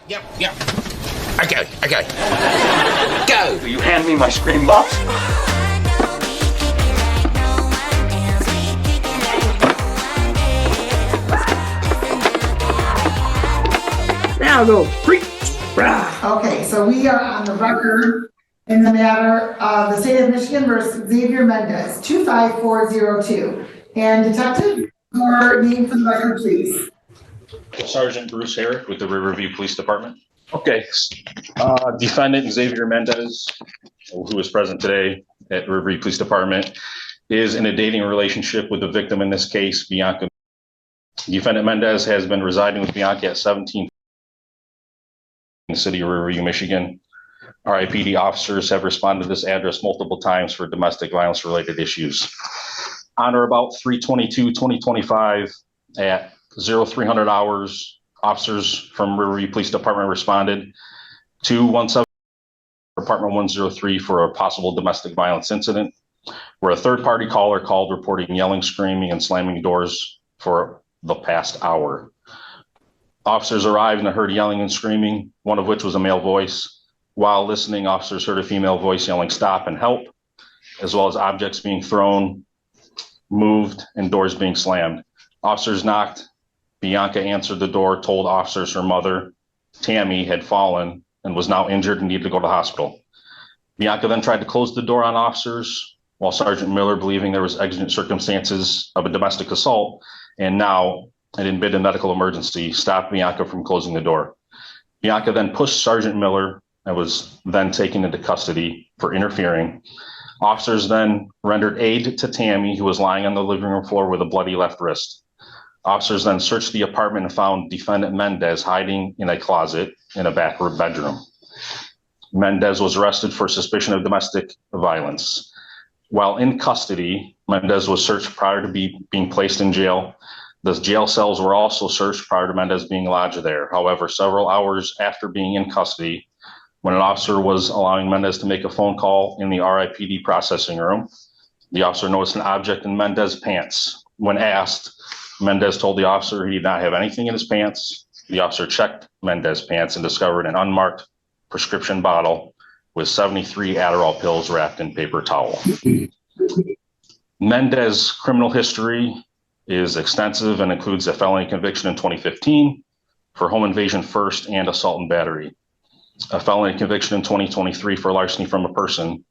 Yep. Okay. Go! Will you hand me my screen box? Now go. Okay, so we are on the record in the matter of the state of Michigan versus Xavier Mendez, 25402. And Detective, your name for the record, please. Sergeant Bruce Herrick with the Riverview Police Department. Okay, defendant Xavier Mendez, who is present today at Riverview Police Department, is in a dating relationship with the victim in this case, Bianca. Defendant Mendez has been residing with Bianca at 17 in the city of Riverview, Michigan. RIPD officers have responded to this address multiple times for domestic violence related issues. On or about 3/22/2025 at 0300 hours, officers from Riverview Police Department responded to 17 Apartment 103 for a possible domestic violence incident, where a third-party caller called reporting yelling, screaming, and slamming doors for the past hour. Officers arrived and heard yelling and screaming, one of which was a male voice. While listening, officers heard a female voice yelling "stop" and "help," as well as objects being thrown, moved, and doors being slammed. Officers knocked. Bianca answered the door, told officers her mother, Tammy, had fallen and was now injured and needed to go to the hospital. Bianca then tried to close the door on officers, while Sergeant Miller, believing there was exigent circumstances of a domestic assault and now an admitted medical emergency, stopped Bianca from closing the door. Bianca then pushed Sergeant Miller and was then taken into custody for interfering. Officers then rendered aid to Tammy, who was lying on the living room floor with a bloody left wrist. Officers then searched the apartment and found defendant Mendez hiding in a closet in a back bedroom. Mendez was arrested for suspicion of domestic violence. While in custody, Mendez was searched prior to being placed in jail. The jail cells were also searched prior to Mendez being lodged there. However, several hours after being in custody, when an officer was allowing Mendez to make a phone call in the RIPD processing room, the officer noticed an object in Mendez's pants. When asked, Mendez told the officer he did not have anything in his pants. The officer checked Mendez's pants and discovered an unmarked prescription bottle with 73 Adderall pills wrapped in paper towel. Mendez's criminal history is extensive and includes a felony conviction in 2015 for home invasion first and assault and battery, a felony conviction in 2023 for larceny from a person,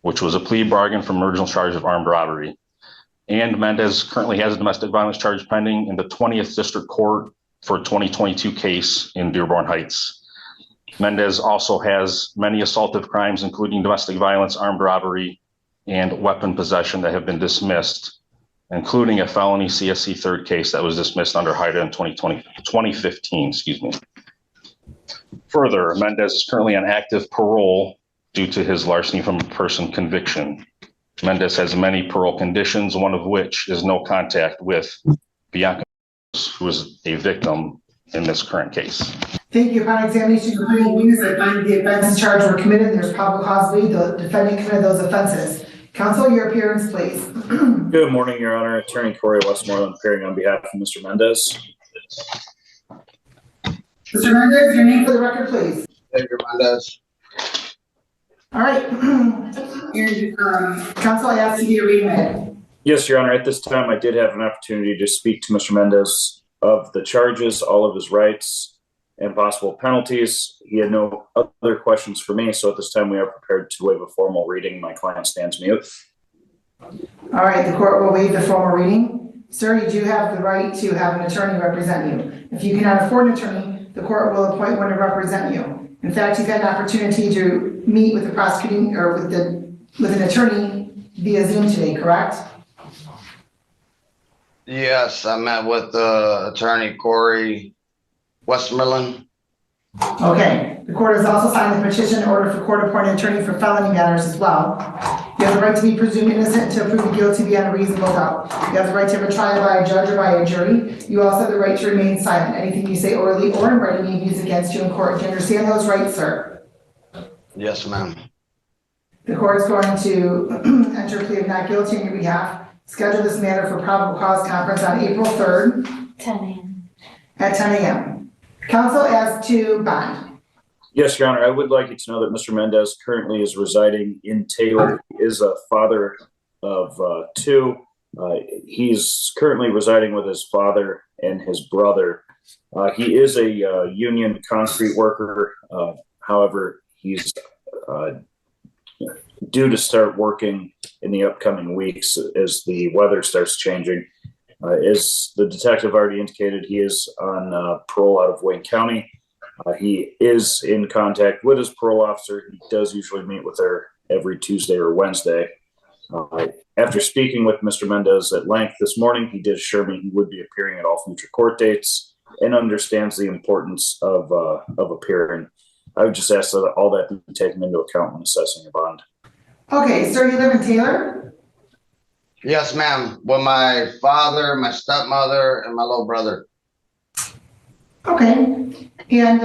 which was a plea bargain from original charge of armed robbery. And Mendez currently has a domestic violence charge pending in the 20th District Court for a 2022 case in Dearborn Heights. Mendez also has many assaultive crimes, including domestic violence, armed robbery, and weapon possession that have been dismissed, including a felony CSC third case that was dismissed under HIDA in 2015. Further, Mendez is currently on active parole due to his larceny from a person conviction. Mendez has many parole conditions, one of which is no contact with Bianca, who is a victim in this current case. Thank you. Upon examination of the witness, I find the offenses charged were committed and there's probable cause to believe the defendant committed those offenses. Counsel, your appearance, please. Good morning, Your Honor. Attorney Corey Westmoreland appearing on behalf of Mr. Mendez. Mr. Mendez, your name for the record, please. Xavier Mendez. All right. Counsel, I ask you to read it. Yes, Your Honor. At this time, I did have an opportunity to speak to Mr. Mendez of the charges, all of his rights, and possible penalties. He had no other questions for me, so at this time we are prepared to waive a formal reading. My client stands mute. All right, the court will waive the formal reading. Sir, you do have the right to have an attorney represent you. If you cannot afford an attorney, the court will appoint one to represent you. In fact, you've had an opportunity to meet with the prosecuting or with an attorney via Zoom today, correct? Yes, I met with attorney Corey Westmoreland. Okay. The court has also signed the petition in order for court-appointed attorney for felony matters as well. You have the right to be presumed innocent to prove guilty beyond a reasonable doubt. You have the right to have a trial by a judge or by a jury. You also have the right to remain silent. Anything you say orally or in writing may be used against you in court. Do you understand those rights, sir? Yes, ma'am. The court is going to enter a plea of not guilty on your behalf. Schedule this matter for probable cause conference on April 3rd. 10 a.m. At 10 a.m. Counsel, as to bond. Yes, Your Honor, I would like you to know that Mr. Mendez currently is residing in Taylor. He is a father of two. He's currently residing with his father and his brother. He is a union concrete worker. However, he's due to start working in the upcoming weeks as the weather starts changing. As the detective already indicated, he is on parole out of Wayne County. He is in contact with his parole officer. He does usually meet with her every Tuesday or Wednesday. After speaking with Mr. Mendez at length this morning, he did assure me he would be appearing at all future court dates and understands the importance of appearing. I would just ask that all that be taken into account when assessing a bond. Okay, sir, you live in Taylor? Yes, ma'am. With my father, my stepmother, and my little brother. Okay, and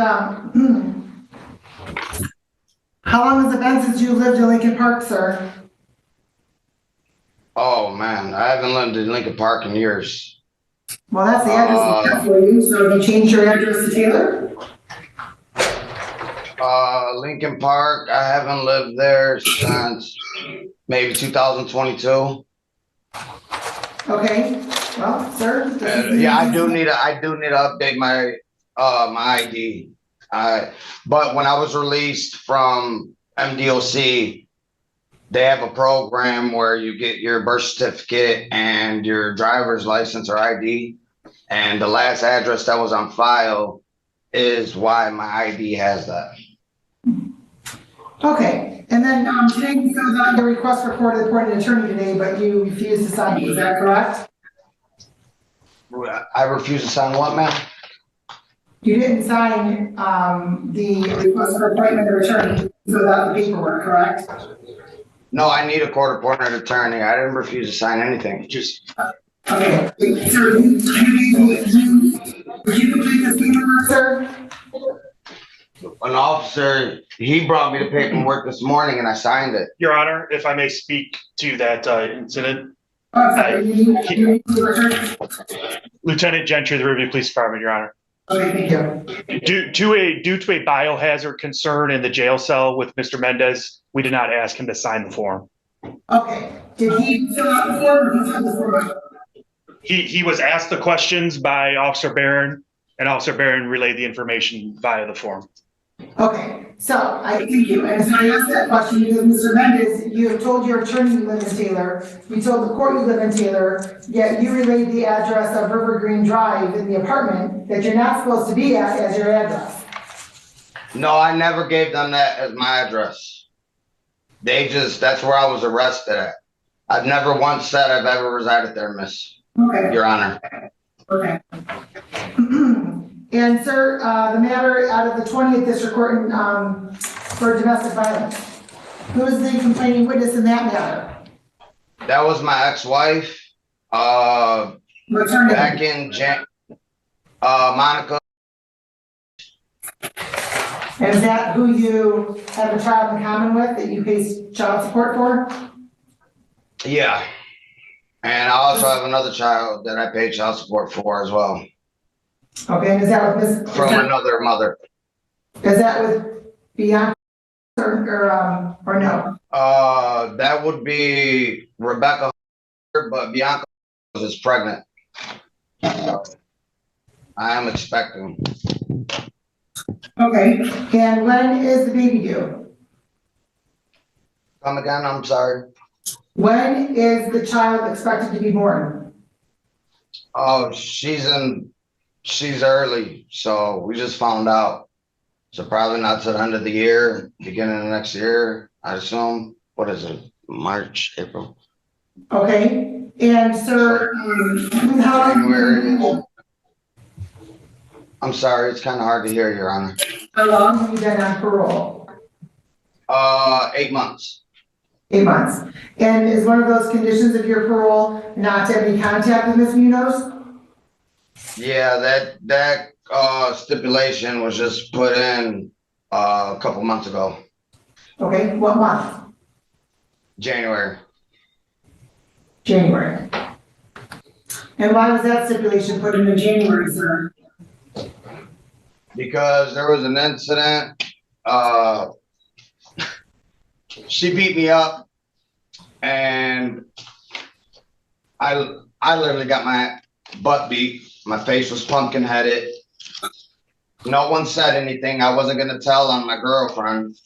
how long has it been since you lived in Lincoln Park, sir? Oh, man. I haven't lived in Lincoln Park in years. Well, that's the address for you, so have you changed your address to Taylor? Lincoln Park, I haven't lived there since maybe 2022. Okay, well, sir. Yeah, I do need to update my my ID. But when I was released from MDOC, they have a program where you get your birth certificate and your driver's license or ID, and the last address that was on file is why my ID has that. Okay, and then today you filled out your request for court-appointed attorney today, but you refused to sign it, is that correct? I refuse to sign what, ma'am? You didn't sign the request for appointment of attorney, you filled out the paperwork, correct? No, I need a court-appointed attorney. I didn't refuse to sign anything. Just Okay, sir, would you complete this paperwork, sir? an officer, he brought me the paperwork this morning and I signed it. Your Honor, if I may speak to that incident. Oh, sorry, you need the attorney? Lieutenant Gentry, the Riverview Police Department, Your Honor. Okay, thank you. Due to a biohazard concern in the jail cell with Mr. Mendez, we did not ask him to sign the form. Okay, did he fill out the form or did he fill the form out? He was asked the questions by Officer Barron, and Officer Barron relayed the information via the form. Okay, so I thank you. And so I asked that question because Mr. Mendez, you have told your attorney you live in Taylor, you told the court you live in Taylor, yet you relayed the address of River Green Drive in the apartment that you're not supposed to be at as your address. No, I never gave them that as my address. That's where I was arrested at. I've never once said I've ever resided there, Miss. Okay. Your Honor. Okay. And sir, the matter out of the 20th District Court for domestic violence. Who is the complaining witness in that matter? That was my ex-wife. Back in Monica. And is that who you have a child in common with that you pay child support for? Yeah. And I also have another child that I pay child support for as well. Okay, and is that with Miss? From another mother. Is that with Bianca or no? That would be Rebecca, but Bianca is pregnant. So I am expecting. Okay, and when is the baby due? Come again, I'm sorry. When is the child expected to be born? Oh, she's early, so we just found out. So probably not to the end of the year, beginning of next year, I assume. What is it? March, April? Okay, and sir, how long? I'm sorry, it's kind of hard to hear, Your Honor. How long have you been on parole? 8 months. 8 months. And is one of those conditions of your parole not to have any contact with Ms. Munoz? Yeah, that stipulation was just put in a couple months ago. Okay, what month? January. January. And why was that stipulation put in January, sir? because there was an incident. She beat me up, and I literally got my butt beat. My face was pumpkin headed. No one said anything. I wasn't gonna tell on my girlfriend.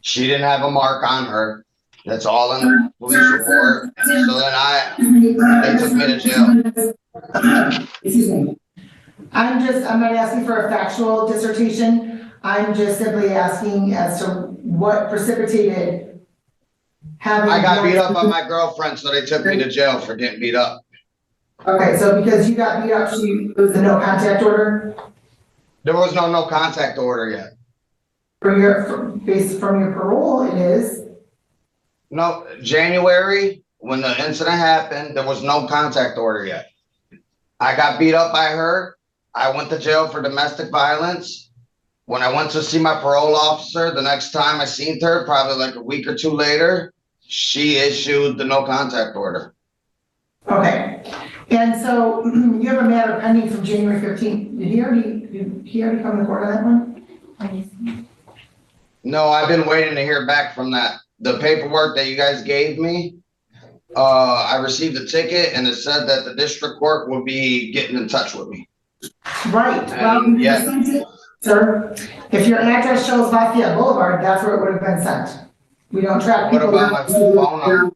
She didn't have a mark on her. That's all in the police report. So then they took me to jail. Excuse me. I'm not asking for a factual dissertation. I'm just simply asking as to what precipitated having. I got beat up by my girlfriend, so they took me to jail for getting beat up. Okay, so because you got beat up, it was the no contact order? There was no contact order yet. Based from your parole, it is. No, January, when the incident happened, there was no contact order yet. I got beat up by her. I went to jail for domestic violence. When I went to see my parole officer, the next time I seen her, probably like a week or two later, she issued the no contact order. Okay. And so you have a matter pending from January 15th. Did he already come to court on that one? No, I've been waiting to hear back from that. The paperwork that you guys gave me, I received a ticket and it said that the district court will be getting in touch with me. Right. Well, Yeah. Sir, if your address shows Lafayette Boulevard, that's where it would have been sent. We don't track What people. about my phone number?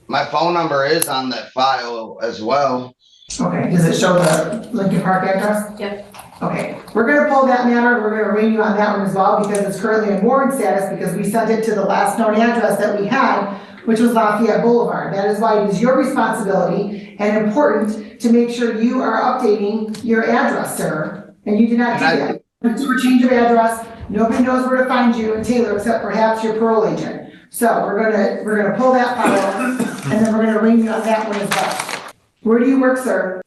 My phone number is on that file as well. Okay, does it show the Lincoln Park address? Yep. Okay, we're gonna pull that matter, we're gonna arraign you on that one as well, because it's currently in warrant status, because we sent it to the last known address that we had, which was Lafayette Boulevard. That is why it is your responsibility and important to make sure you are updating your address, sir. And you did not do that. Do a change of address, nobody knows where to find you in Taylor except perhaps your parole agent. So we're gonna pull that file, and then we're gonna arraign you on that one as well. Where do you work, sir?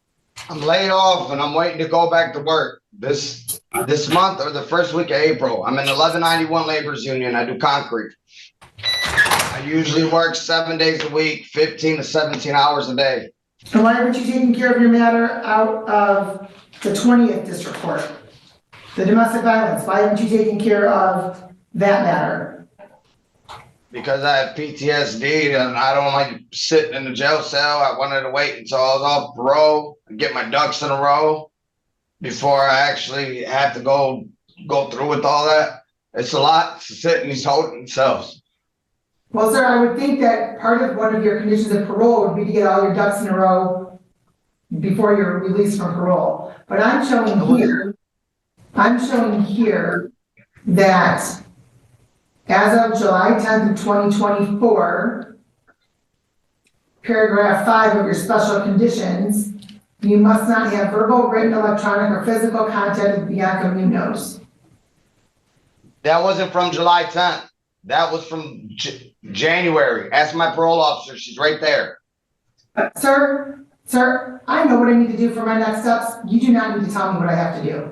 I'm laid off and I'm waiting to go back to work this month or the first week of April. I'm in 1191 Labor's Union. I do concrete. I usually work 7 days a week, 15 to 17 hours a day. And why aren't you taking care of your matter out of the 20th District Court? The domestic violence, why haven't you taken care of that matter? Because I have PTSD and I don't like sitting in the jail cell. I wanted to wait until I was off parole and get my ducks in a row before I actually have to go through with all that. It's a lot to sit in these holding cells. Well, sir, I would think that part of one of your conditions of parole would be to get all your ducks in a row before you're released from parole. But I'm showing here that as of July 10th of 2024, paragraph 5 of your special conditions, you must not have verbal, written, electronic, or physical contact with Bianca Munoz. That wasn't from July 10th. That was from January. Ask my parole officer. She's right there. Sir, I know what I need to do for my next steps. You do not need to tell me what I have to do.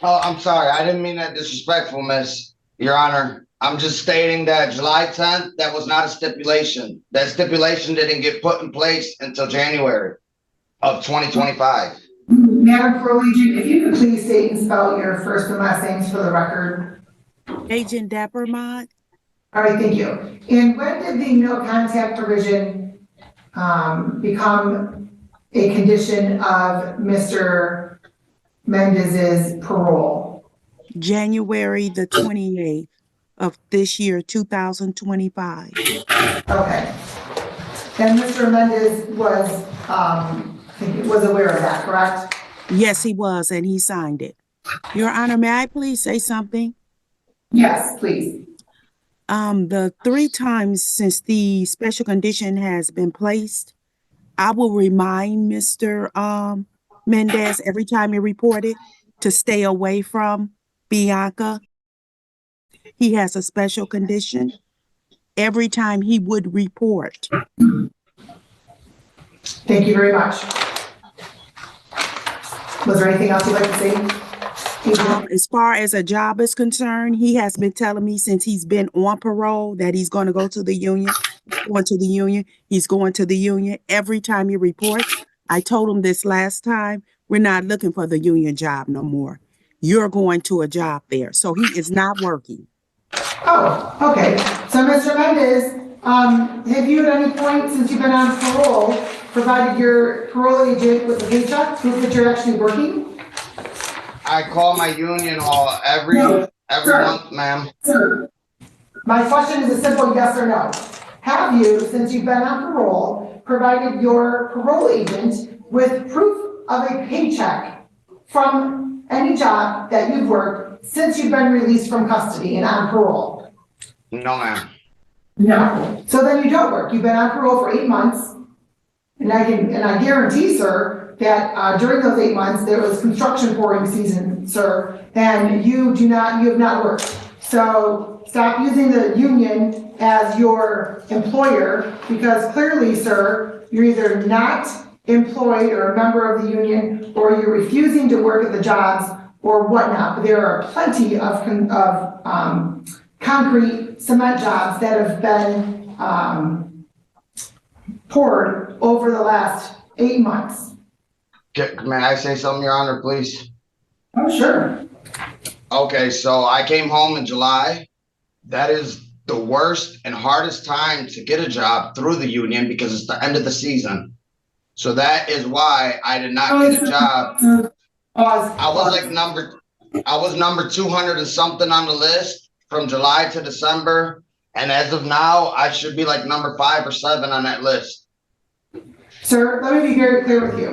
Oh, I'm sorry. I didn't mean that disrespectful, Miss, Your Honor. I'm just stating that July 10th, that was not a stipulation. That stipulation didn't get put in place until January of 2025. Madam Parole Agent, if you could please state and spell your first and last names for the record. Agent Dappermont. All right, thank you. And when did the no contact provision become a condition of Mr. Mendez's parole? January the 28th of this year, 2025. Okay. And Mr. Mendez was aware of that, correct? Yes, he was, and he signed it. Your Honor, may I please say something? Yes, please. The 3 times since the special condition has been placed, I will remind Mr. Mendez every time he reported to stay away from Bianca. He has a special condition every time he would report. Thank you very much. Was there anything else you'd like to say? As far as a job is concerned, he has been telling me since he's been on parole that he's going to go to the union, he's going to the union every time he reports. I told him this last time, we're not looking for the union job no more. you're going to a job there. So he is not working. Oh, okay. So, Mr. Mendez, have you at any point since you've been on parole provided your parole agent with a paycheck, proof that you're actually working? I call my union hall every Sir. month, ma'am. Sir, my question is a simple yes or no. Have you, since you've been on parole, provided your parole agent with proof of a paycheck from any job that you've worked since you've been released from custody and on parole? No, ma'am. No. So then you don't work. You've been on parole for 8 months. And I guarantee, sir, that during those 8 months, there was construction pouring season, sir, and you have not worked. So stop using the union as your employer, because clearly, sir, you're either not employed or a member of the union, or you're refusing to work at the jobs or whatnot. But there are plenty of concrete cement jobs that have been poured over the last 8 months. May I say something, Your Honor, please? Oh, sure. Okay, so I came home in July. That is the worst and hardest time to get a job through the union because it's the end of the season. So that is why I did not get a job. I was number 200 and something on the list from July to December. And as of now, I should be like number 5 or 7 on that list. Sir, let me be very clear with you.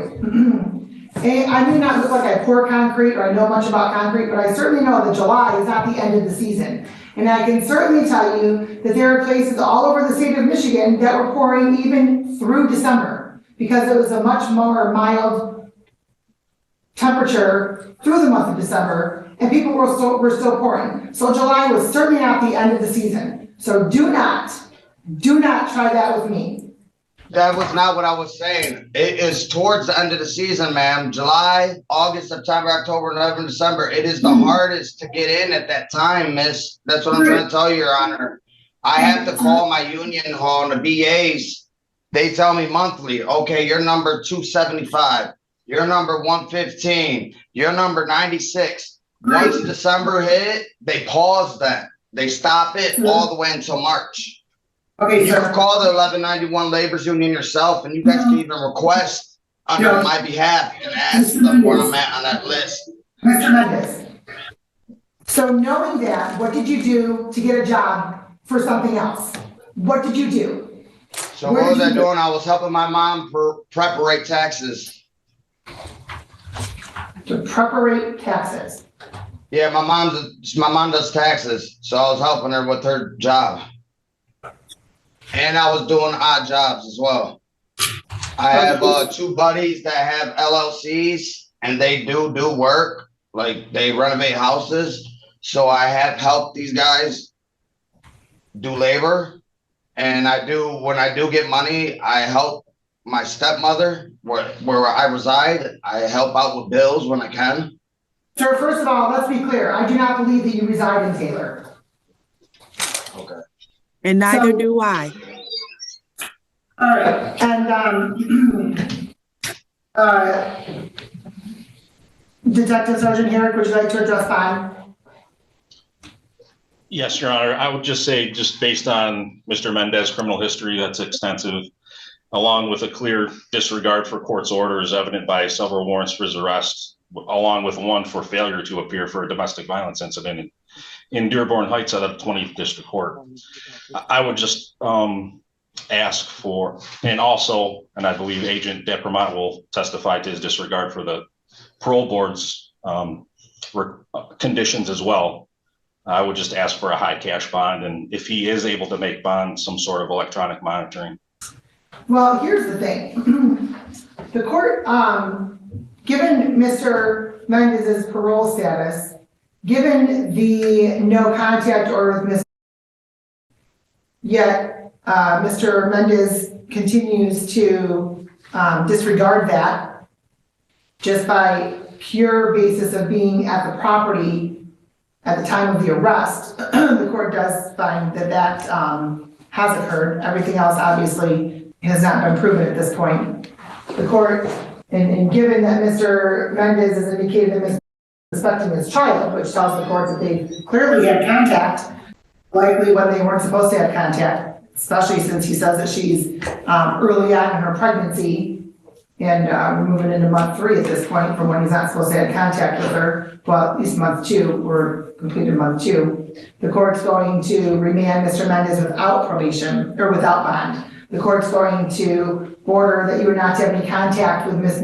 I may not look like I pour concrete or I know much about concrete, but I certainly know that July is not the end of the season. And I can certainly tell you that there are places all over the state of Michigan that were pouring even through December because it was a much more mild temperature through the month of December and people were still pouring. So July was certainly not the end of the season. So do not try that with me. That was not what I was saying. It is towards the end of the season, ma'am. July, August, September, October, November, December. It is the hardest to get in at that time, miss. That's what I'm trying to tell you, Your Honor. I have to call my union hall and the BAs. They tell me monthly, okay, you're number 275. You're number 115. You're number 96. Once December hit, they pause that. They stop it all the way until March. Okay, you can call the 1191 Labor's Union yourself, and you guys can even request under my behalf and ask them where I'm at on that list. Mr. Mendez, so knowing that, what did you do to get a job for something else? What did you do? So what was I doing? I was helping my mom preparate taxes. To preparate taxes? Yeah, my mom does taxes, so I was helping her with her job. And I was doing odd jobs as well. I have 2 buddies that have LLCs and they do work, like they renovate houses. So I have helped these guys do labor. And when I do get money, I help my stepmother where I reside. I help out with bills when I can. Sir, first of all, let's be clear. I do not believe that you reside in Taylor. Okay. And neither do I. All right, and Detective Sergeant Herrick, would you like to address bond? Yes, Your Honor. I would just say, just based on Mr. Mendez's criminal history, that's extensive, along with a clear disregard for court's orders evident by several warrants for his arrest, along with one for failure to appear for a domestic violence incident in Dearborn Heights out of 20th District Court. I would just ask for, and also, and I believe Agent Deprimont will testify to his disregard for the parole board's conditions as well. I would just ask for a high cash bond, and if he is able to make bond, some sort of electronic monitoring. Well, here's the thing. The court, given Mr. Mendez's parole status, given the no contact order with Ms. Yet, Mr. Mendez continues to disregard that just by pure basis of being at the property at the time of the arrest. The court does find that has occurred. Everything else obviously has not been proven at this point. The court, and given that Mr. Mendez has indicated that Ms. suspecting his child, which tells the court that they clearly had contact, likely when they weren't supposed to have contact, especially since he says that she's early on in her pregnancy. And we're moving into month 3 at this point from when he's not supposed to have contact with her. Well, at least month 2, we're completed month 2. The court's going to remand Mr. Mendez without probation or without bond. The court's going to order that you are not to have any contact with Ms.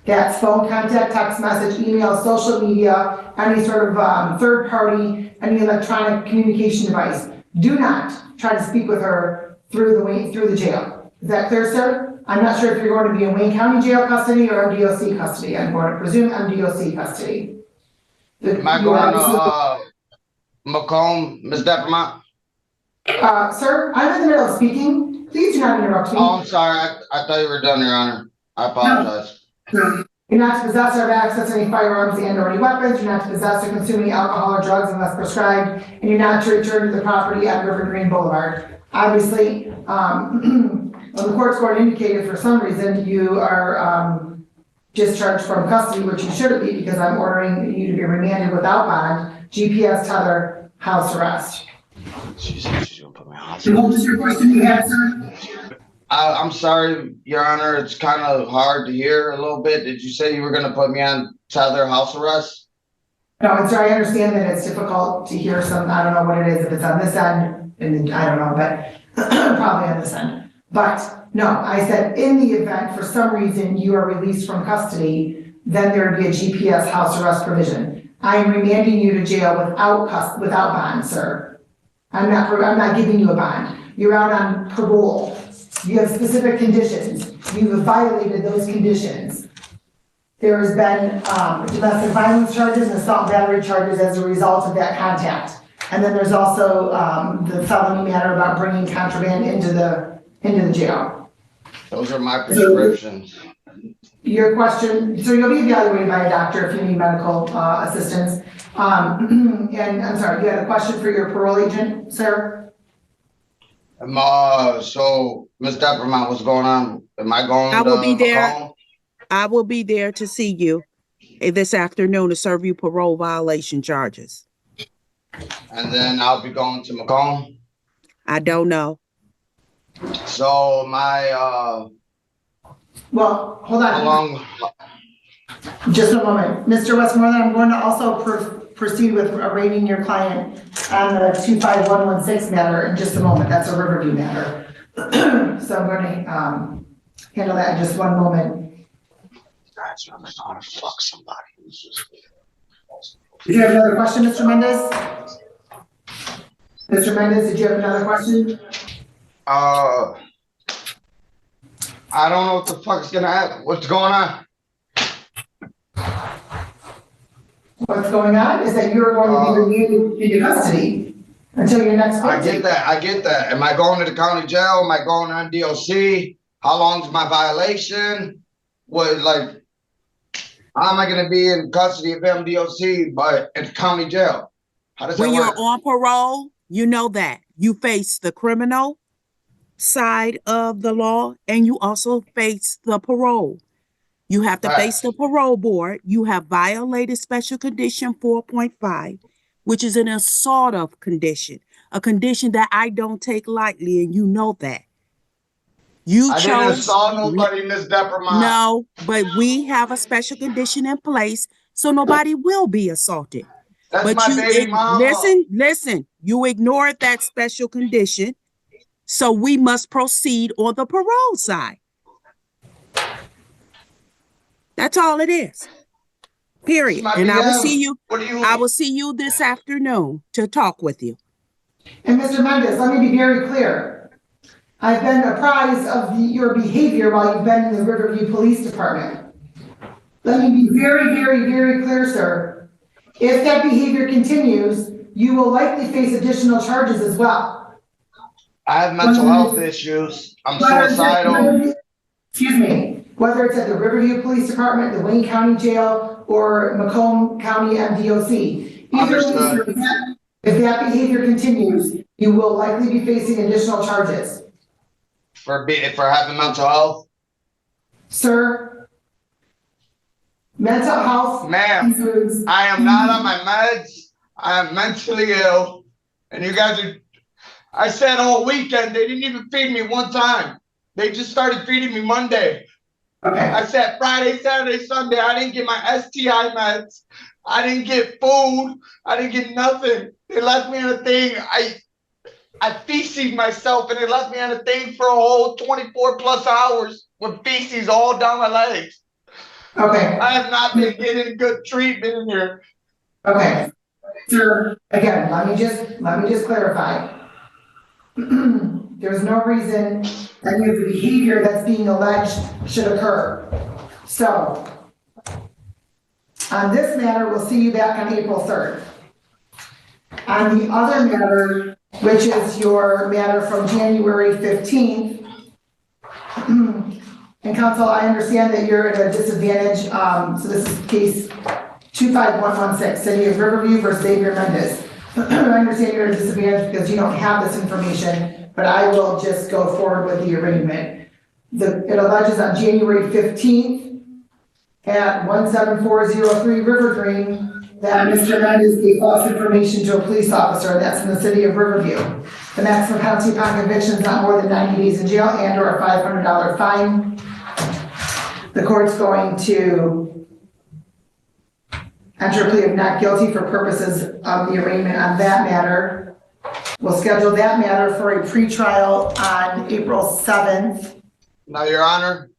That's phone contact, text message, email, social media, any sort of third party, any electronic communication device. Do not try to speak with her through the jail. Is that clear, sir? I'm not sure if you're going to be in Wayne County Jail custody or MDOC custody. I'm going to presume MDOC custody. Am I going to Macomb, Ms. Deppermont? Sir, I'm in the middle of speaking. Please do not interrupt me. Oh, I'm sorry. I thought you were done, Your Honor. I apologize. You're not to possess or have access to any firearms and or any weapons. You're not to possess or consume any alcohol or drugs unless prescribed. And you're not to return to the property at River Green Boulevard. Obviously, well, the court's going to indicate if for some reason you are discharged from custody, which you shouldn't be because I'm ordering you to be remanded without bond, GPS tether, house arrest. She's gonna put me on. What was your question you had, sir? I'm sorry, Your Honor. It's kind of hard to hear a little bit. Did you say you were going to put me on tether house arrest? No, I'm sorry. I understand that it's difficult to hear some, I don't know what it is, if it's on this end, and I don't know, but probably on this end. But no, I said in the event for some reason you are released from custody, then there would be a GPS house arrest provision. I am remanding you to jail without bond, sir. I'm not giving you a bond. You're out on parole. You have specific conditions. You have violated those conditions. There has been domestic violence charges and assault battery charges as a result of that contact. And then there's also the felony matter about bringing contraband into the jail. Those are my prescriptions. Your question, so you'll be evaluated by a doctor if you need medical assistance. And I'm sorry, you had a question for your parole agent, sir? So, Ms. Deppermont, what's going on? Am I going to I will be there. Macomb? I will be there to see you this afternoon to serve you parole violation charges. And then I'll be going to Macomb? I don't know. So my Well, hold on. how long? Just a moment. Mr. Westmoreland, I'm going to also proceed with arraigning your client on the 25116 matter in just a moment. That's a Riverview matter. So I'm going to handle that in just one moment. Guys, I'm gonna fuck somebody. Did you have another question, Mr. Mendez? Mr. Mendez, did you have another question? I don't know what the fuck is gonna happen. What's going on? What's going on is that you're going to be remanded into custody until your next court I get date. that. I get that. Am I going to the county jail? Am I going on DOC? How long is my violation? What, like, how am I going to be in custody of MDOC but in county jail? How does that When work? you're on parole, you know that you face the criminal side of the law and you also face the parole. You have to face the parole board. You have violated special condition 4.5, which is an assault of condition, a condition that I don't take lightly, and you know that. I didn't assault nobody, Ms. Deppermont. No, but we have a special condition in place, so nobody will be assaulted. That's But my baby mama. listen, you ignored that special condition, so we must proceed on the parole side. That's all it is. Period. My And I will BM. see you. What do you? I will see you this afternoon to talk with you. And Mr. Mendez, let me be very clear. I've been apprised of your behavior while you've been in the Riverview Police Department. Let me be very, very, very clear, sir. If that behavior continues, you will likely face additional charges as well. I have mental health issues. I'm suicidal. Excuse me. Whether it's at the Riverview Police Department, the Wayne County Jail, or Macomb County MDOC. Either Understood. way, if that behavior continues, you will likely be facing additional charges. For having mental health. Sir, Mental health Ma'am, includes. I am not on my meds. I am mentally ill. And you guys are, I said all weekend, they didn't even feed me one time. They just started feeding me Monday. Okay, I said Friday, Saturday, Sunday, I didn't get my STI meds. I didn't get food. I didn't get nothing. They left me on a thing. I feces myself and they left me on a thing for a whole 24 plus hours with feces all down my legs. okay, I have not been getting good treatment in here. okay. Sir, again, let me just clarify. There's no reason any of the behavior that's being alleged should occur. So, on this matter, we'll see you back on April 3rd. On the other matter, which is your matter from January 15th, and counsel, I understand that you're at a disadvantage, so this is case 25116, City of Riverview versus Xavier Mendez. I understand you're at a disadvantage because you don't have this information, but I will just go forward with the arraignment. It alleges on January 15th at 17403 River Green that Mr. Mendez gave false information to a police officer, that's in the City of Riverview. The maximum penalty upon conviction is not more than 90 days in jail and or a $500 fine. The court's going to enter a plea of not guilty for purposes of the arraignment on that matter. We'll schedule that matter for a pretrial on April 7th. Now, Your Honor,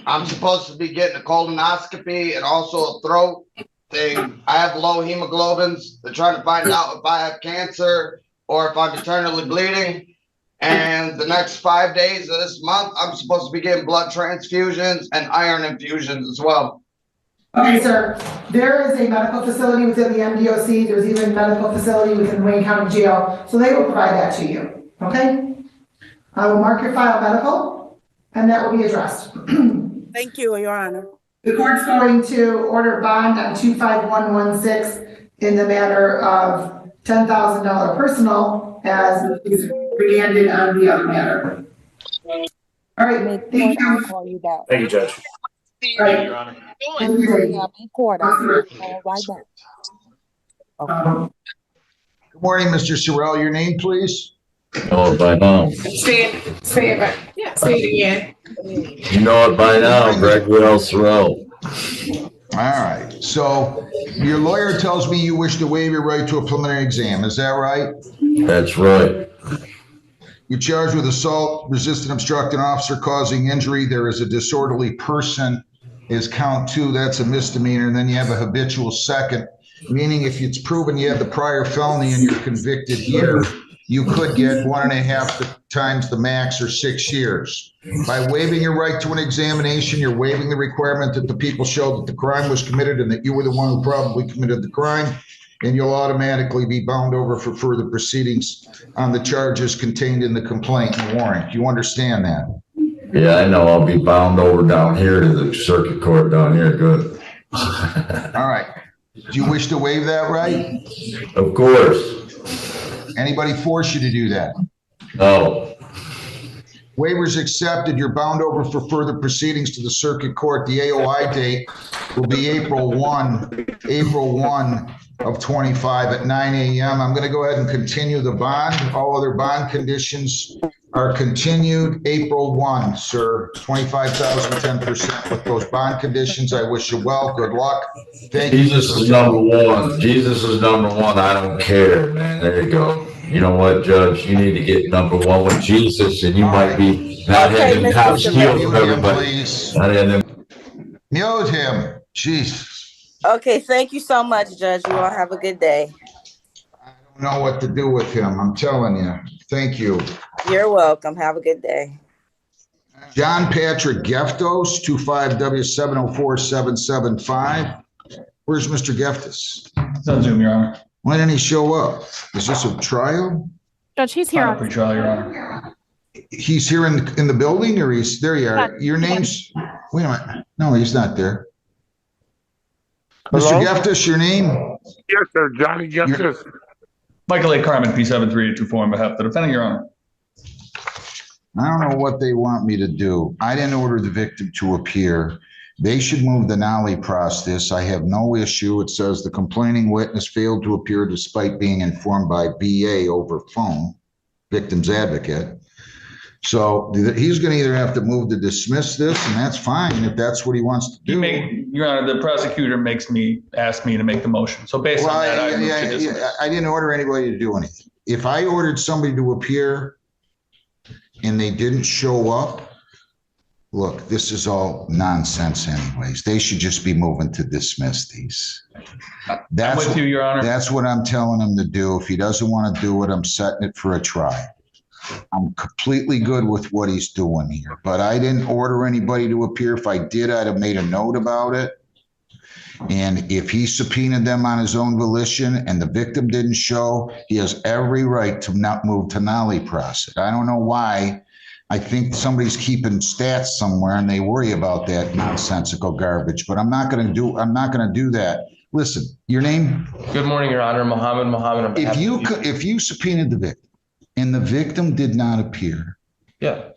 I'm supposed to be getting a colonoscopy and also a throat thing. I have low hemoglobins. They're trying to find out if I have cancer or if I'm eternally bleeding. And the next 5 days of this month, I'm supposed to be getting blood transfusions and iron infusions as well. Okay, sir, there is a medical facility within the MDOC. There's even a medical facility within Wayne County Jail, so they will provide that to you, okay? I will mark your file medical, and that will be addressed. Thank you, Your Honor. The court's going to order bond on 25116 in the matter of $10,000 personal as is remanded on the other matter. All right, thank you. I'll call you back. Thank you, Judge. All right. Your Honor. Thank you. Yeah, be court. I'll call right back. Okay. Good morning, Mr. Sorrell. Your name, please? know it by now. Say it again. You know it by now, Greg Sorrell. All right. So your lawyer tells me you wish to waive your right to a preliminary exam. Is that right? That's right. You're charged with assault, resisting obstructing officer causing injury. There is a disorderly person is count 2. That's a misdemeanor. And then you have a habitual second, meaning if it's proven you had the prior felony and you're convicted here, you could get 1.5 times the max or 6 years. By waiving your right to an examination, you're waiving the requirement that the people show that the crime was committed and that you were the one who probably committed the crime, and you'll automatically be bound over for further proceedings on the charges contained in the complaint and warrant. You understand that? Yeah, I know. I'll be bound over down here to the circuit court down here. Good. All right. Do you wish to waive that right? Of course. Anybody force you to do that? No. Waivers accepted. You're bound over for further proceedings to the circuit court. The AOI date will be April 1 of 25 at 9 a.m. I'm going to go ahead and continue the bond. All other bond conditions are continued. April 1, sir. 25,000, 10% with those bond conditions. I wish you well. Good luck. Thank you. Jesus is number one. Jesus is number one. I don't care, man. There you go. You know what, Judge? You need to get number one with Jesus, and you might be not having top skill from everybody. Please. Not having Mute him. Jesus. Okay, thank you so much, Judge. You all have a good day. I don't know what to do with him. I'm telling you. Thank you. You're welcome. Have a good day. John Patrick Geftos, 25W704775. Where's Mr. Geftos? It's on Zoom, Your Honor. Why didn't he show up? Is this a trial? Judge, he's here. Not a pre-trial, Your Honor. He's here in the building, or he's there? You are. Your name's. Wait a minute. No, he's not there. Mr. Geftos, your name? Yes, sir. Johnny Geftos. Michael A. Carmen, P73824, on behalf of the defendant, Your Honor. I don't know what they want me to do. I didn't order the victim to appear. They should move the Nolly process. I have no issue. It says the complaining witness failed to appear despite being informed by BA over phone, victim's advocate. So he's going to either have to move to dismiss this, and that's fine if that's what he wants to do. Your Honor, the prosecutor asked me to make the motion. So based on that, I move to dismiss. I didn't order anybody to do anything. If I ordered somebody to appear and they didn't show up, look, this is all nonsense anyways. They should just be moving to dismiss these. That's I'm with you, Your Honor. That's what I'm telling him to do. If he doesn't want to do it, I'm setting it for a trial. I'm completely good with what he's doing here, but I didn't order anybody to appear. If I did, I'd have made a note about it. And if he subpoenaed them on his own volition and the victim didn't show, he has every right to not move to Nolly process. I don't know why. I think somebody's keeping stats somewhere and they worry about that nonsensical garbage, but I'm not going to do that. Listen, your name? Good morning, Your Honor. Mohammed. If you subpoenaed the victim and the victim did not appear, yeah,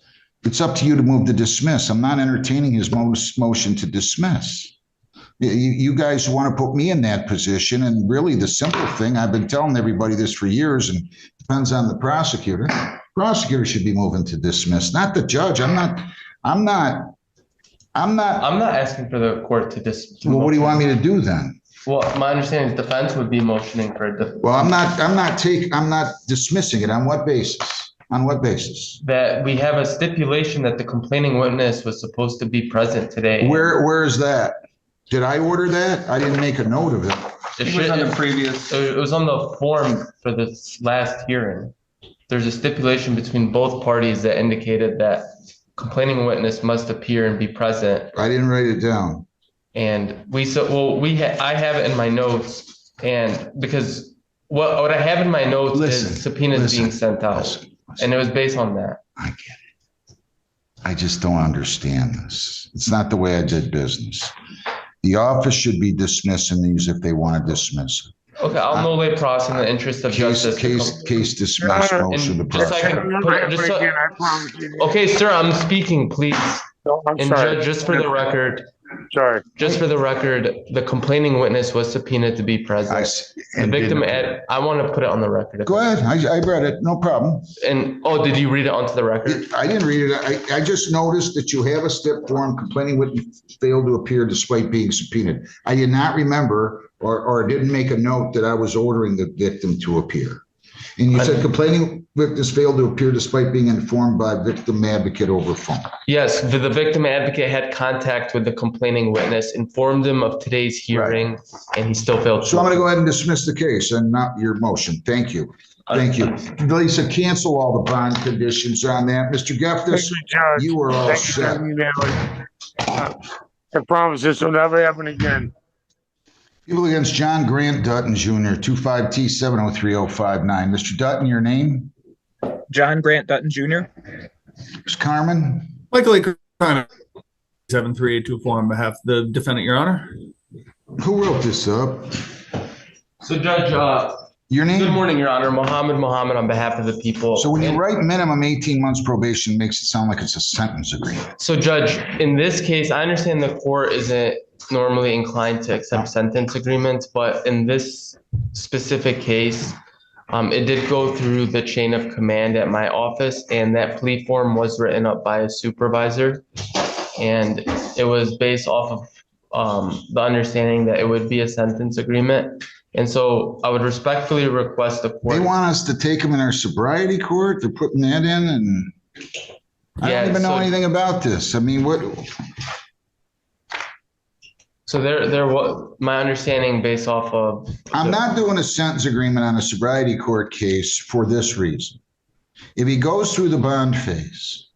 it's up to you to move to dismiss. I'm not entertaining his motion to dismiss. You guys want to put me in that position, and really the simple thing, I've been telling everybody this for years, and depends on the prosecutor. Prosecutor should be moving to dismiss, not the judge. I'm not asking for the court to dismiss. Well, what do you want me to do then? Well, my understanding is defense would be motioning for a Well, I'm not dismissing it. On what basis? On what basis? That we have a stipulation that the complaining witness was supposed to be present today. Where is that? Did I order that? I didn't make a note of it. It was on the form for this last hearing. There's a stipulation between both parties that indicated that complaining witness must appear and be present. I didn't write it down. And I have it in my notes, and because what I have in my notes is subpoenas being sent out, and it was based on that. I get it. I just don't understand this. It's not the way I did business. The office should be dismissing these if they want to dismiss it. Okay, I'll no lay process in the interest of justice. Case dismissed. Motion to Okay, sir, I'm speaking, please. No, I'm sorry. Just for the record. Sorry. Just for the record, the complaining witness was subpoenaed to be present. The victim, I want to put it on the record. Go ahead. I read it. No problem. And, did you read it onto the record? I didn't read it. I just noticed that you have a stip form, complaining witness failed to appear despite being subpoenaed. I did not remember or didn't make a note that I was ordering the victim to appear. And you said complaining witness failed to appear despite being informed by victim advocate over phone. Yes, the victim advocate had contact with the complaining witness, informed him of today's hearing, and he still failed. So I'm going to go ahead and dismiss the case and not your motion. Thank you. Thank you. Lisa, cancel all the bond conditions on that. Mr. Geftis, you were all set. I promise this will never happen again. People against John Grant Dutton Jr., 25T703059. Mr. Dutton, your name? John Grant Dutton Jr. Ms. Carmen? Michael A. Carmen, 73824 on behalf of the defendant, Your Honor. Who wrote this up? So, Judge, your name? Good morning, Your Honor. Mohammed on behalf of the people. So when you write minimum 18 months probation, it makes it sound like it's a sentence agreement. So, Judge, in this case, I understand the court isn't normally inclined to accept sentence agreements, but in this specific case, it did go through the chain of command at my office, and that plea form was written up by a supervisor, and it was based off of the understanding that it would be a sentence agreement. And so I would respectfully request the court. They want us to take them in our sobriety court. They're putting that in, and I don't even know anything about this. I mean, what? So there was my understanding based off of. I'm not doing a sentence agreement on a sobriety court case for this reason. If he goes through the bond phase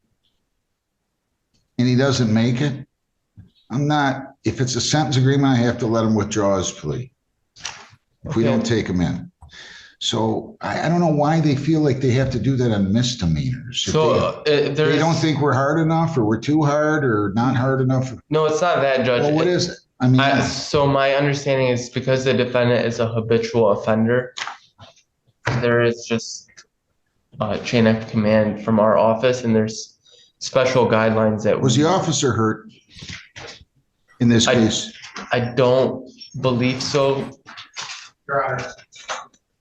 and he doesn't make it, if it's a sentence agreement, I have to let him withdraw his plea if we don't take him in. So I don't know why they feel like they have to do that on misdemeanors. So they don't think we're hard enough, or we're too hard, or not hard enough. No, it's not that, Judge. Well, what is it? I mean, so my understanding is because the defendant is a habitual offender, there is just a chain of command from our office, and there's special guidelines that. Was the officer hurt? in this case? I don't believe so. Your Honor.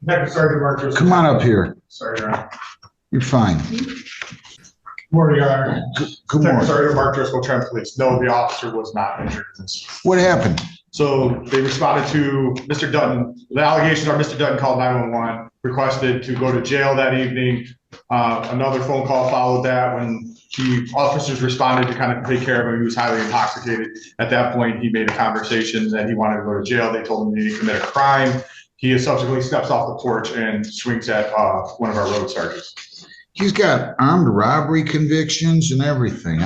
Next, Sergeant Marcus. Come on up here. Sorry, Your Honor. You're fine. Good morning, Your Honor. Good morning. Sergeant Mark Driscoll, Trent Police. No, the officer was not injured in this. What happened? So they responded to Mr. Dutton. The allegations are Mr. Dutton called 911, requested to go to jail that evening. Another phone call followed that when officers responded to kind of take care of him. He was highly intoxicated. At that point, he made a conversation that he wanted to go to jail. They told him he didn't commit a crime. He subsequently steps off the porch and swings at one of our road sergeants. He's got armed robbery convictions and everything.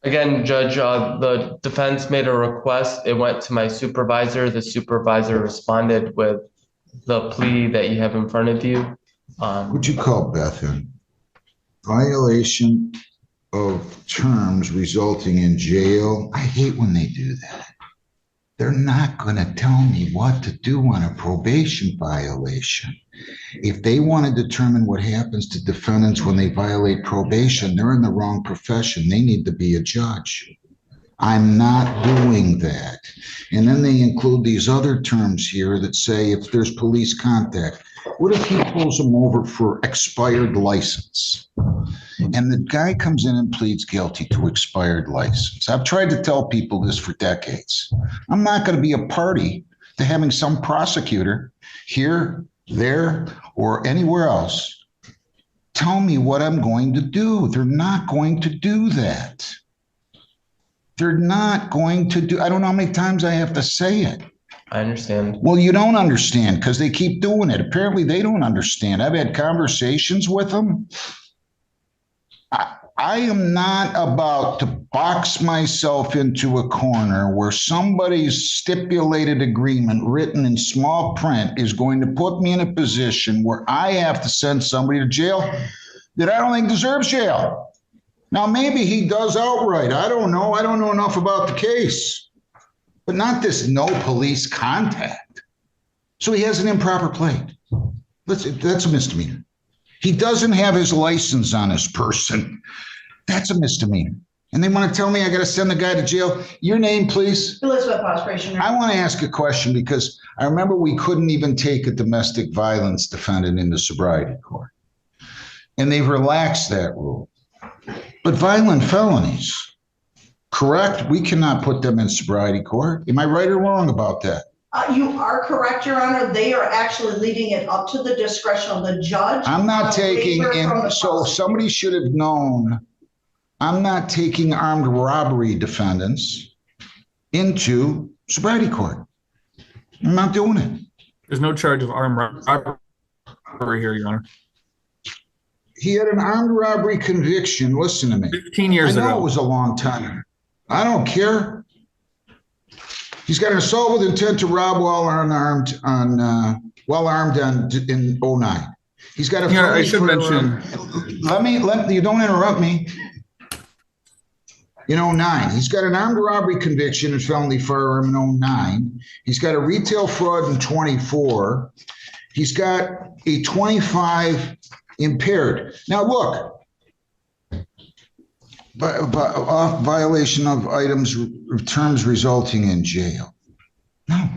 Again, Judge, the defense made a request. It went to my supervisor. The supervisor responded with the plea that you have in front of you. What'd you call Beth in? Violation of terms resulting in jail. I hate when they do that. They're not going to tell me what to do on a probation violation. If they want to determine what happens to defendants when they violate probation, they're in the wrong profession. They need to be a judge. I'm not doing that. And then they include these other terms here that say if there's police contact. What if he pulls them over for expired license? And the guy comes in and pleads guilty to expired license. I've tried to tell people this for decades. I'm not going to be a party to having some prosecutor here, there, or anywhere else tell me what I'm going to do. They're not going to do that. They're not going to do. I don't know how many times I have to say it. I understand. Well, you don't understand because they keep doing it. Apparently, they don't understand. I've had conversations with them. I am not about to box myself into a corner where somebody's stipulated agreement written in small print is going to put me in a position where I have to send somebody to jail that I don't think deserves jail. Now, maybe he does outright. I don't know. I don't know enough about the case. But not this no police contact. So he has an improper plate. That's a misdemeanor. He doesn't have his license on his person. That's a misdemeanor. And they want to tell me I got to send the guy to jail. Your name, please? Elizabeth Prosecution. I want to ask a question because I remember we couldn't even take a domestic violence defendant into sobriety court. And they've relaxed that rule. But violent felonies, correct? We cannot put them in sobriety court. Am I right or wrong about that? You are correct, Your Honor. They are actually leaving it up to the discretion of the judge. I'm not taking in, so somebody should have known, I'm not taking armed robbery defendants into sobriety court. I'm not doing it. There's no charge of armed robbery here, Your Honor. He had an armed robbery conviction. Listen to me. 15 years ago. I know it was a long time. I don't care. He's got an assault with intent to rob while armed in 09. He's got a. Yeah, I should mention. You don't interrupt me. In 09, he's got an armed robbery conviction and felony firearm in 09. He's got a retail fraud in 24. He's got a 25 impaired. Now look. Violation of items terms resulting in jail. No,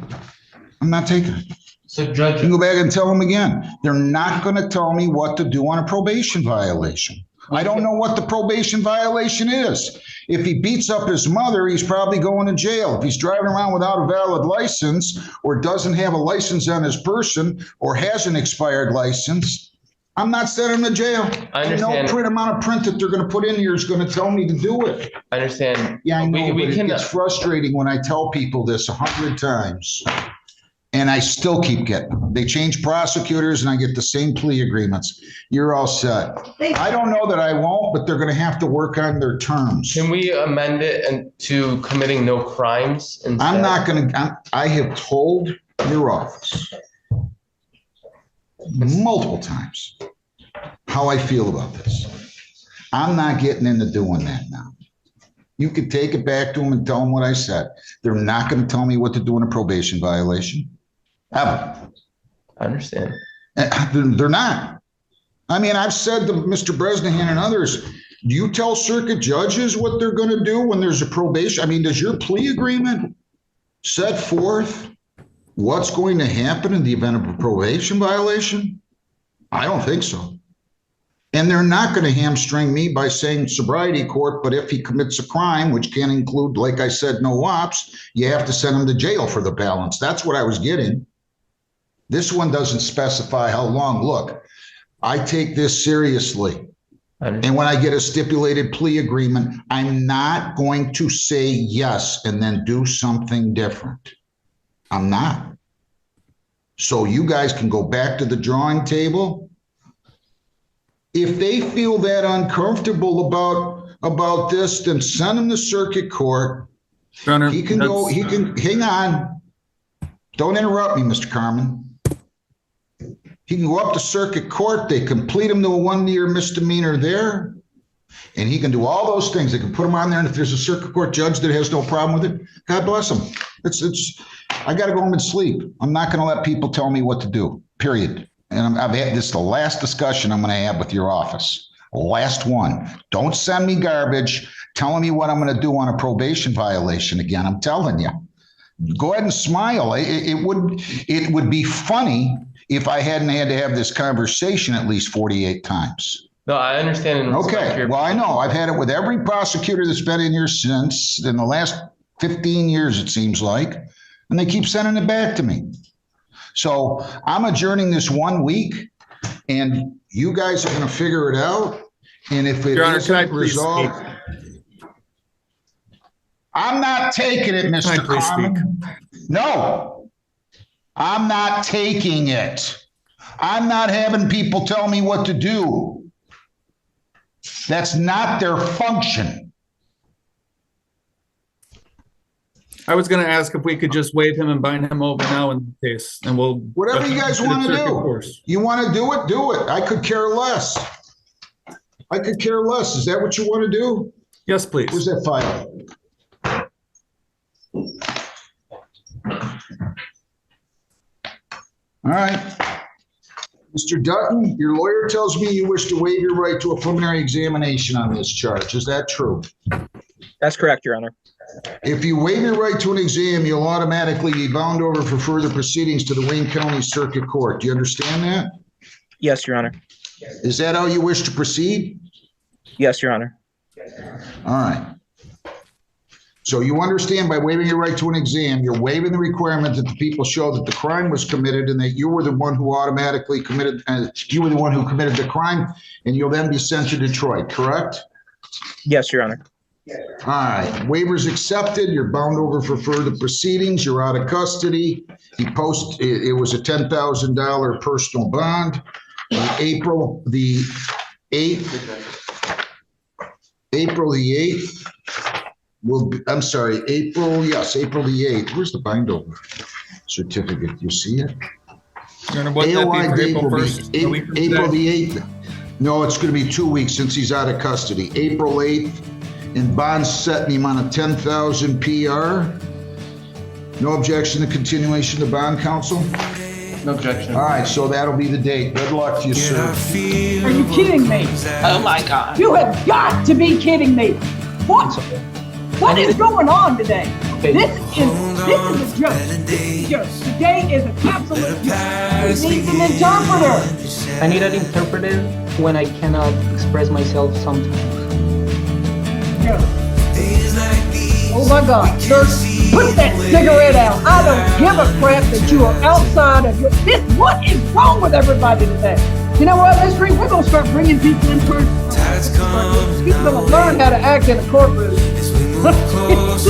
I'm not taking it. So, Judge, you can go back and tell them again. They're not going to tell me what to do on a probation violation. I don't know what the probation violation is. If he beats up his mother, he's probably going to jail. If he's driving around without a valid license or doesn't have a license on his person or has an expired license, I'm not sending him to jail. I understand. No amount of print that they're going to put in here is going to tell me to do it. I understand. Yeah, I know, but it gets frustrating when I tell people this 100 times, and I still keep getting them. They change prosecutors, and I get the same plea agreements. You're all set. I don't know that I won't, but they're going to have to work on their terms. Can we amend it to committing no crimes instead? I'm not going to. I have told your office multiple times how I feel about this. I'm not getting into doing that now. You could take it back to them and tell them what I said. They're not going to tell me what to do in a probation violation. Ever. I understand. They're not. I mean, I've said to Mr. Bresnahan and others, Do you tell circuit judges what they're going to do when there's a probation? I mean, does your plea agreement set forth what's going to happen in the event of a probation violation? I don't think so. And they're not going to hamstring me by saying sobriety court, but if he commits a crime, which can include, like I said, no ops, you have to send him to jail for the balance. That's what I was getting. This one doesn't specify how long. Look, I take this seriously. And when I get a stipulated plea agreement, I'm not going to say yes and then do something different. I'm not. So you guys can go back to the drawing table. If they feel that uncomfortable about this, then send him to circuit court. Honor, he can go, he can, hang on. Don't interrupt me, Mr. Carmen. He can go up to circuit court. They can plead him to a 1-year misdemeanor there. And he can do all those things. They can put him on there. And if there's a circuit court judge that has no problem with it, God bless him. I got to go home and sleep. I'm not going to let people tell me what to do, period. And I've had this the last discussion I'm going to have with your office. Last one. Don't send me garbage telling me what I'm going to do on a probation violation again. I'm telling you. Go ahead and smile. It would be funny if I hadn't had to have this conversation at least 48 times. No, I understand. Okay. Well, I know. I've had it with every prosecutor that's been in here since in the last 15 years, it seems like. And they keep sending it back to me. So I'm adjourning this 1 week, and you guys are going to figure it out. And if it isn't resolved, I'm not taking it, Mr. Carmen. No, I'm not taking it. I'm not having people tell me what to do. That's not their function. I was going to ask if we could just waive him and bind him over now in the case, and we'll whatever you guys want to do. You want to do it, do it. I could care less. I could care less. Is that what you want to do? Yes, please. Where's that file? All right. Mr. Dutton, your lawyer tells me you wish to waive your right to a preliminary examination on this charge. Is that true? That's correct, Your Honor. If you waive your right to an exam, you'll automatically be bound over for further proceedings to the Wayne County Circuit Court. Do you understand that? Yes, Your Honor. Is that how you wish to proceed? Yes, Your Honor. All right. So you understand by waiving your right to an exam, you're waiving the requirement that the people show that the crime was committed and that you were the one who automatically committed, you were the one who committed the crime, and you'll then be sent to Detroit, correct? Yes, Your Honor. All right, waivers accepted. You're bound over for further proceedings. You're out of custody. It was a $10,000 personal bond. April the 8th. April the 8th. April the 8th. Where's the bind over certificate? You see it? AOI date will be April the 8th. No, it's going to be 2 weeks since he's out of custody. April 8th. And bond setting him on a 10,000 PR. No objection to continuation of bond, counsel? No objection. All right, so that'll be the date. Good luck to you, sir. Are you kidding me? Oh my God. You have got to be kidding me. What is going on today? This is a joke. Today is an absolute joke. We need an interpreter. I need an interpreter when I cannot express myself sometimes. Oh my God, sir, put that cigarette out. I don't give a crap that you are outside of this. What is wrong with everybody today? You know what, let's we're going to start bringing people in person. People going to learn how to act in a courtroom.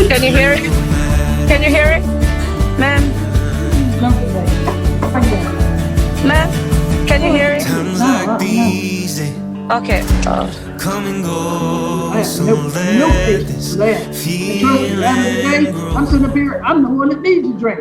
Can you hear it? Can you hear it? Ma'am? Ma'am? Can you hear it? Okay. Come and go. I have no business left. And trust me, after the day, I'm sitting up here, I'm the one that needs a drink.